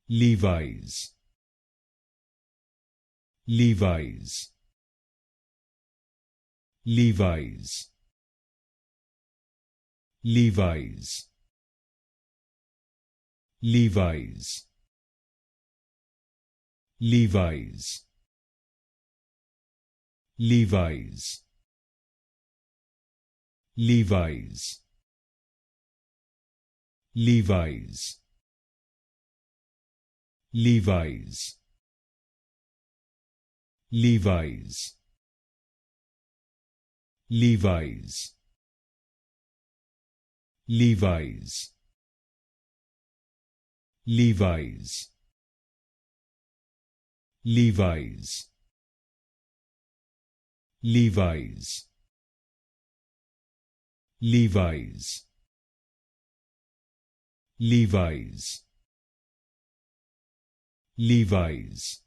Levi's, Levi's, Levi's, Levi's, Levi's, Levi's, Levi's, Levi's, Levi's, Levi's, Levi's, Levi's, Levi's, Levi's, Levi's, Levi's, Levi's, Levi's, Levi's,